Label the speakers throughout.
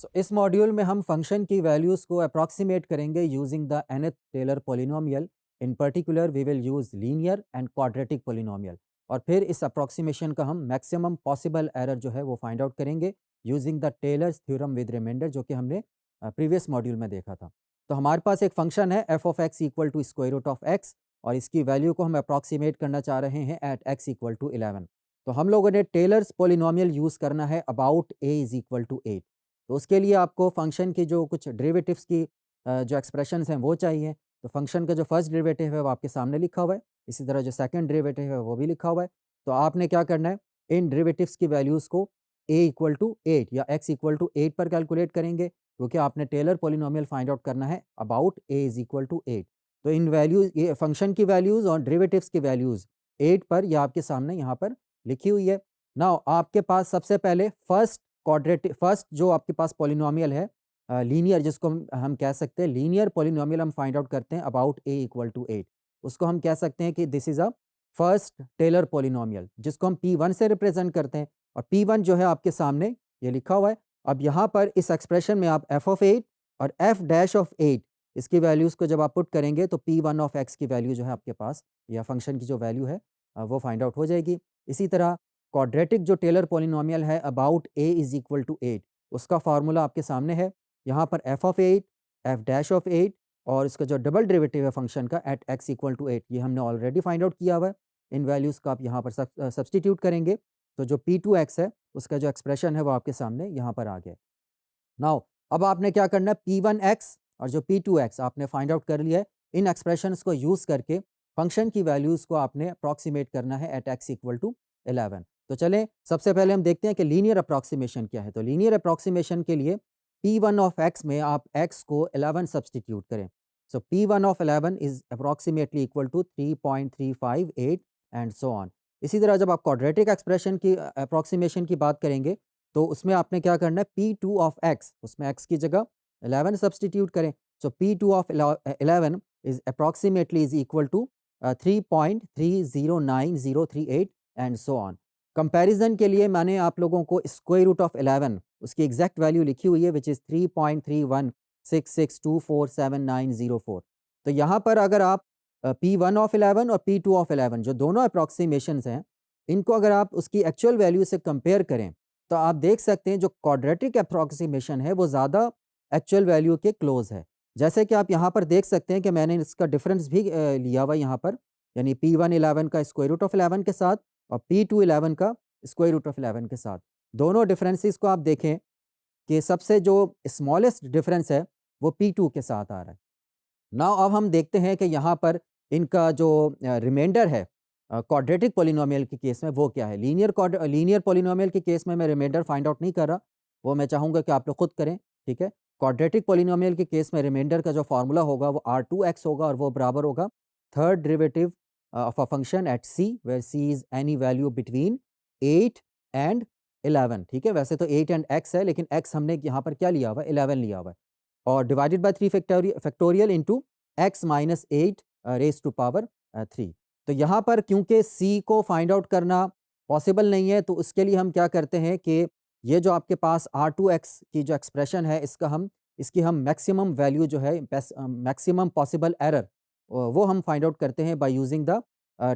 Speaker 1: सो इस मॉड्यूल में हम फंक्शन की वैल्यूज़ को अप्रॉक्सीमेट करेंगे using the nth Taylor polynomial. In particular we will use linear and quadratic polynomial और फिर इस अप्रॉक्सीमेशन का हम मैक्सिमम पॉसिबल एरर जो है वो फाइंड आउट करेंगे using the Taylor's theorem with remainder, जो कि हमने प्रीवियस मॉड्यूल में देखा था। तो हमारे पास एक फंक्शन है f of x equal to square root of x और इसकी वैल्यू को हम अप्रॉक्सीमेट करना चाह रहे हैं एट एक्स इक्वल टू 11। तो हम लोगों ने टेलर्स पॉलिनोमियल यूज़ करना है about a is equal to 8। तो उसके लिए आपको फंक्शन की जो कुछ डेरिवेटिव्स की जो एक्सप्रेशंस हैं वो चाहिए। तो फंक्शन का जो फर्स्ट डेरिवेटिव है वो आपके सामने लिखा हुआ है, इसी तरह जो सेकंड डेरिवेटिव है वो भी लिखा हुआ है। तो आपने क्या करना है, इन डेरिवेटिव्स की वैल्यूज़ को ए इक्वल टू 8 या एक्स इक्वल टू 8 पर कैलकुलेट करेंगे, क्योंकि आपने टेलर पॉलिनोमियल फाइंड आउट करना है about a is equal to 8। तो इन वैल्यूज़, ये फंक्शन की वैल्यूज़ और डेरिवेटिव्स की वैल्यूज़ 8 पर ये आपके सामने यहाँ पर लिखी हुई है। नाउ आपके पास सबसे पहले फर्स्ट जो आपके पास पॉलिनोमियल है लीनियर, जिसको हम कह सकते हैं लीनियर पॉलिनोमियल, हम फाइंड आउट करते हैं अबाउट ए इक्वल टू 8। उसको हम कह सकते हैं कि this is a first Taylor polynomial, जिसको हम P1 से रिप्रेजेंट करते हैं और P1 जो है आपके सामने ये लिखा हुआ है। अब यहाँ पर इस एक्सप्रेशन में आप f ऑफ 8 और f डैश ऑफ 8 इसकी वैल्यूज़ को जब आप पुट करेंगे तो P1 ऑफ x की वैल्यू जो है आपके पास, या फंक्शन की जो वैल्यू है वो फाइंड आउट हो जाएगी। इसी तरह क्वाड्रेटिक जो टेलर पॉलिनोमियल है about a is equal to 8, उसका फार्मूला आपके सामने है। यहाँ पर f of 8, f dash of 8 और इसका जो डबल डेरिवेटिव है फंक्शन का एट x इक्वल टू 8, ये हमने ऑलरेडी फाइंड आउट किया हुआ है। इन वैल्यूज़ का आप यहाँ पर सब्स्टिट्यूट करेंगे तो जो P2x है उसका जो एक्सप्रेशन है वो आपके सामने यहाँ पर आ गया। नाउ अब आपने क्या करना है, P1x और जो P2x आपने फाइंड आउट कर लिया है। इन एक्सप्रेशंस को यूज़ करके फंक्शन की वैल्यूज़ को आपने अप्रॉक्सीमेट करना है एट x इक्वल टू 11। तो चलें सबसे पहले हम देखते हैं कि लीनियर अप्रॉक्सीमेशन क्या है। तो लीनियर अप्रॉक्सीमेशन के लिए P1 ऑफ x में आप x को 11 सब्स्टिट्यूट करें। So P1 of 11 is approximately equal to 3.358 and so on. इसी तरह जब आप क्वाड्रेटिक एक्सप्रेशन की अप्रॉक्सीमेशन की बात करेंगे तो उसमें आपने क्या करना है, P2 ऑफ x, उसमें x की जगह 11 सब्स्टिट्यूट करें। So P2 of 11 is approximately is equal to 3.309038 and so on. Comparison के लिए मैंने आप लोगों को स्क्वायर रूट ऑफ 11 उसकी एग्जैक्ट वैल्यू लिखी हुई है, विच इज़ 3.3166247904। तो यहाँ पर अगर आप P1 ऑफ 11 और P2 ऑफ 11 जो दोनों अप्रॉक्सीमेशंस हैं, इनको अगर आप उसकी एक्चुअल वैल्यू से कंपेयर करें तो आप देख सकते हैं जो क्वाड्रेटिक अप्रॉक्सीमेशन है वो ज़्यादा एक्चुअल वैल्यू के क्लोज है। जैसे कि आप यहाँ पर देख सकते हैं कि मैंने इसका डिफरेंस भी लिया हुआ है यहाँ पर, यानी P1 11 का स्क्वायर रूट ऑफ 11 के साथ और P2 11 का स्क्वायर रूट ऑफ 11 के साथ। दोनों डिफरेंसेस को आप देखें कि सबसे जो स्मॉलेस्ट डिफरेंस है वो P2 के साथ आ रहा है। नाउ अब हम देखते हैं कि यहाँ पर इनका जो रिमाइंडर है क्वाड्रेटिक पॉलिनोमियल के केस में वो क्या है। लीनियर पॉलिनोमियल के केस में मैं रिमाइंडर फाइंड आउट नहीं कर रहा, वो मैं चाहूँगा कि आप लोग खुद करें, ठीक है। क्वाड्रेटिक पॉलिनोमियल के केस में रिमाइंडर का जो फार्मूला होगा वो R2x होगा और वो बराबर होगा third derivative of a function at c where c is any value between 8 and 11, ठीक है। वैसे तो 8 एंड x है, लेकिन x हमने यहाँ पर क्या लिया हुआ है, 11 लिया हुआ है और divided by 3 factorial into x minus 8 raise to power 3। तो यहाँ पर क्योंकि c को फाइंड आउट करना पॉसिबल नहीं है, तो उसके लिए हम क्या करते हैं कि ये जो आपके पास R2x की जो एक्सप्रेशन है इसकी हम मैक्सिमम वैल्यू जो है, मैक्सिमम पॉसिबल एरर, वो हम फाइंड आउट करते हैं by using the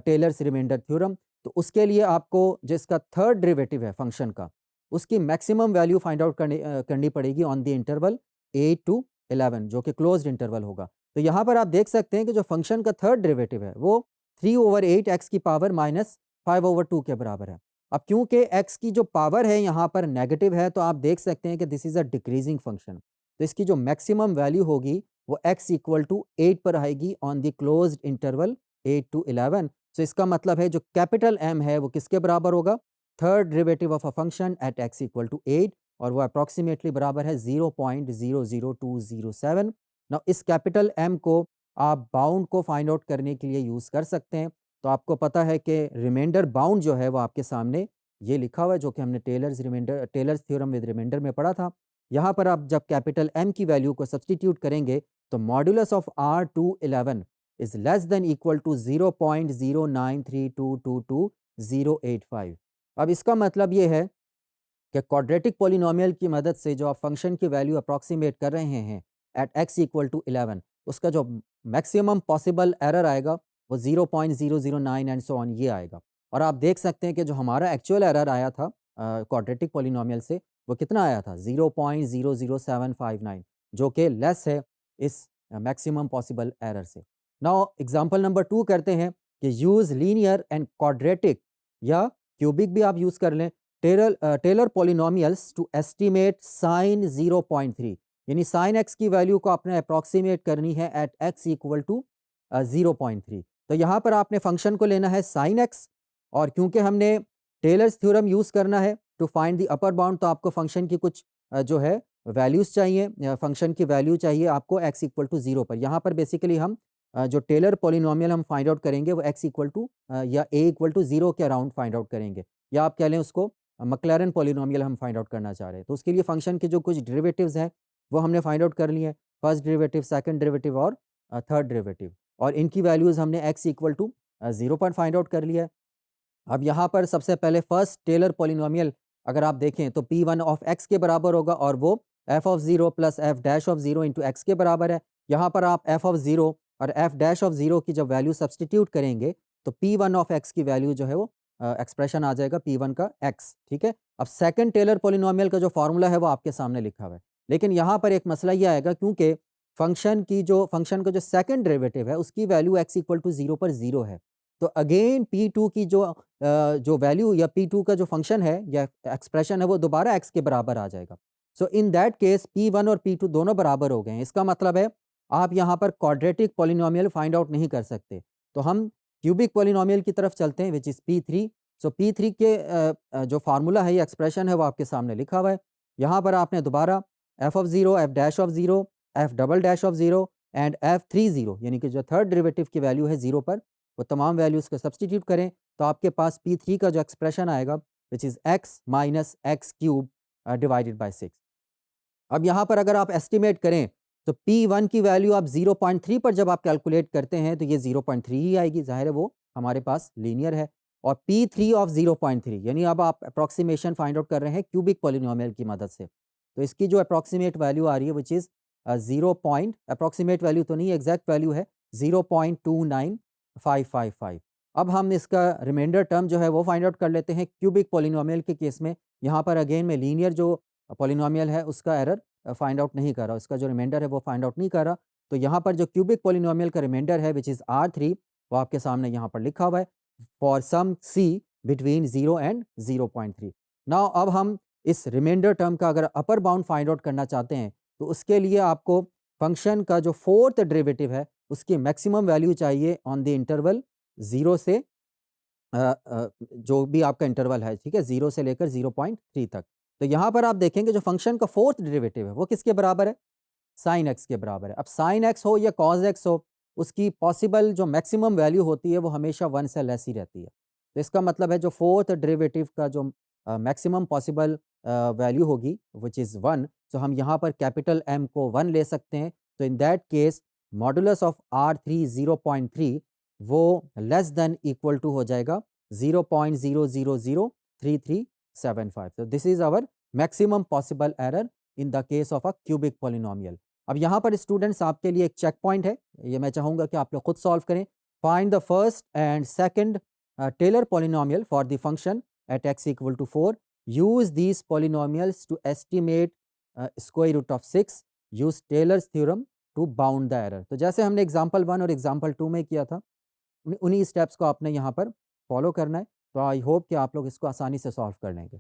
Speaker 1: Taylor's remainder theorem. तो उसके लिए आपको जिसका थर्ड डेरिवेटिव है फंक्शन का, उसकी मैक्सिमम वैल्यू फाइंड आउट करनी पड़ेगी ऑन द इंटरवल 8 टू 11, जो कि क्लोज्ड इंटरवल होगा। तो यहाँ पर आप देख सकते हैं कि जो फंक्शन का थर्ड डेरिवेटिव है वो 3/8 एक्स की पावर माइनस 5/2 के बराबर है। अब क्योंकि एक्स की जो पावर है यहाँ पर नेगेटिव है, तो आप देख सकते हैं कि this is a decreasing function. तो इसकी जो मैक्सिमम वैल्यू होगी वो x इक्वल टू 8 पर आएगी on the closed interval 8 to 11। So इसका मतलब है जो कैपिटल M है वो किसके बराबर होगा, third derivative of a function at x equal to 8, और वो अप्रॉक्सीमेटली बराबर है 0.00207। नाउ इस कैपिटल M को आप बाउंड को फाइंड आउट करने के लिए यूज़ कर सकते हैं। तो आपको पता है कि रिमाइंडर बाउंड जो है वो आपके सामने ये लिखा हुआ है, जो कि हमने टेलर्स थ्योरम विद रिमाइंडर में पढ़ा था। यहाँ पर आप जब कैपिटल M की वैल्यू को सब्स्टिट्यूट करेंगे तो modulus of R211 is less than equal to 0.093222085। अब इसका मतलब ये है कि क्वाड्रेटिक पॉलिनोमियल की मदद से जो आप फंक्शन की वैल्यू अप्रॉक्सीमेट कर रहे हैं एट x इक्वल टू 11, उसका जो मैक्सिमम पॉसिबल एरर आएगा वो 0.009 एंड सो ऑन ये आएगा। और आप देख सकते हैं कि जो हमारा एक्चुअल एरर आया था क्वाड्रेटिक पॉलिनोमियल से, वो कितना आया था 0.00759, जो कि लेस है इस मैक्सिमम पॉसिबल एरर से। नाउ एग्जांपल नंबर 2 करते हैं कि यूज़ लीनियर एंड क्वाड्रेटिक या क्यूबिक भी आप यूज़ कर लें Taylor polynomials to estimate sine 0.3, यानी साइन एक्स की वैल्यू को आपने अप्रॉक्सीमेट करनी है एट एक्स इक्वल टू 0.3। तो यहाँ पर आपने फंक्शन को लेना है साइन एक्स, और क्योंकि हमने टेलर्स थ्योरम यूज़ करना है to find the upper bound, तो आपको फंक्शन की कुछ जो है वैल्यूज़ चाहिए, फंक्शन की वैल्यू चाहिए आपको एक्स इक्वल टू 0 पर। यहाँ पर बेसिकली हम जो टेलर पॉलिनोमियल हम फाइंड आउट करेंगे वो एक्स इक्वल टू या ए इक्वल टू 0 के अराउंड फाइंड आउट करेंगे, या आप कह लें उसको मैक्लैरेन पॉलिनोमियल हम फाइंड आउट करना चाह रहे हैं। तो उसके लिए फंक्शन के जो कुछ डेरिवेटिव्स हैं वो हमने फाइंड आउट कर लिए हैं, फर्स्ट डेरिवेटिव, सेकंड डेरिवेटिव और थर्ड डेरिवेटिव, और इनकी वैल्यूज़ हमने एक्स इक्वल टू 0 पर फाइंड आउट कर लिया है। अब यहाँ पर सबसे पहले फर्स्ट टेलर पॉलिनोमियल अगर आप देखें तो P1 ऑफ x के बराबर होगा, और वो f of 0 plus f dash of 0 into x के बराबर है। यहाँ पर आप f ऑफ 0 और f डैश ऑफ 0 की जब वैल्यू सब्सटीट्यूट करेंगे तो P1 ऑफ x की वैल्यू जो है वो एक्सप्रेशन आ जाएगा P1 का x, ठीक है। अब सेकंड टेलर पॉलिनोमियल का जो फार्मूला है वो आपके सामने लिखा हुआ है, लेकिन यहाँ पर एक मसला ये आएगा क्योंकि फंक्शन का जो सेकंड डेरिवेटिव है उसकी वैल्यू x इक्वल टू 0 पर 0 है। तो अगेन P2 की जो वैल्यू या P2 का जो फंक्शन है या एक्सप्रेशन है वो दोबारा x के बराबर आ जाएगा। सो इन दैट केस P1 और P2 दोनों बराबर हो गए हैं। इसका मतलब है आप यहाँ पर क्वाड्रेटिक पॉलिनोमियल फाइंड आउट नहीं कर सकते। तो हम क्यूबिक पॉलिनोमियल की तरफ चलते हैं which is P3। So P3 के जो फार्मूला है या एक्सप्रेशन है वो आपके सामने लिखा हुआ है। यहाँ पर आपने दोबारा f of 0, f dash of 0, f double dash of 0 and f30 यानी कि जो थर्ड डेरिवेटिव की वैल्यू है 0 पर, वो तमाम वैल्यूज़ को सब्स्टिट्यूट करें तो आपके पास P3 का जो एक्सप्रेशन आएगा which is x minus x cube divided by 6। अब यहाँ पर अगर आप एस्टिमेट करें तो P1 की वैल्यू आप 0.3 पर जब आप कैलकुलेट करते हैं तो ये 0.3 ही आएगी, ज़ाहिर है वो हमारे पास लीनियर है। और P3 ऑफ 0.3 यानी अब आप अप्रॉक्सीमेशन फाइंड आउट कर रहे हैं क्यूबिक पॉलिनोमियल की मदद से। तो इसकी जो अप्रॉक्सीमेट वैल्यू आ रही है which is 0 point, approximate value तो नहीं एग्जैक्ट वैल्यू है 0.29555। अब हम इसका रिमाइंडर टर्म जो है वो फाइंड आउट कर लेते हैं क्यूबिक पॉलिनोमियल के केस में। यहाँ पर अगेन मैं लीनियर जो पॉलिनोमियल है उसका एरर फाइंड आउट नहीं कर रहा, उसका जो रिमाइंडर है वो फाइंड आउट नहीं कर रहा। तो यहाँ पर जो क्यूबिक पॉलिनोमियल का रिमाइंडर है विच इज़ R3, वो आपके सामने यहाँ पर लिखा हुआ है for some C between 0 and 0.3। Now अब हम इस रिमाइंडर टर्म का अगर अपर बाउंड फाइंड आउट करना चाहते हैं तो उसके लिए आपको फंक्शन का जो फोर्थ डेरिवेटिव है उसकी मैक्सिमम वैल्यू चाहिए ऑन द इंटरवल 0 से जो भी आपका इंटरवल है, ठीक है, 0 से लेकर 0.3 तक। तो यहाँ पर आप देखेंगे जो फंक्शन का फोर्थ डेरिवेटिव है वो किसके बराबर है? साइन एक्स के बराबर है। अब साइन एक्स हो या कॉस एक्स हो, उसकी पॉसिबल जो मैक्सिमम वैल्यू होती है वो हमेशा 1 से लेस ही रहती है। तो इसका मतलब है जो फोर्थ डेरिवेटिव का जो मैक्सिमम पॉसिबल वैल्यू होगी व्हिच इज़ 1, सो हम यहाँ पर कैपिटल M को 1 ले सकते हैं। तो in that case modulus of R3 0.3 वो लेस देन इक्वल टू हो जाएगा 0.0003375। तो this is our maximum possible error in the case of a cubic polynomial. अब यहाँ पर स्टूडेंट्स आपके लिए एक चेक पॉइंट है, ये मैं चाहूँगा कि आप लोग खुद सॉल्व करें। Find the first and second Taylor polynomial for the function at x equal to 4। Use these polynomials to estimate square root of 6। Use Taylor's theorem to bound the error. तो जैसे हमने एग्जाम्पल 1 और example 2 में किया था, उन्हीं steps को आपने यहाँ पर फॉलो करना है। तो आई होप कि आप लोग इसको आसानी से सॉल्व कर लेंगे।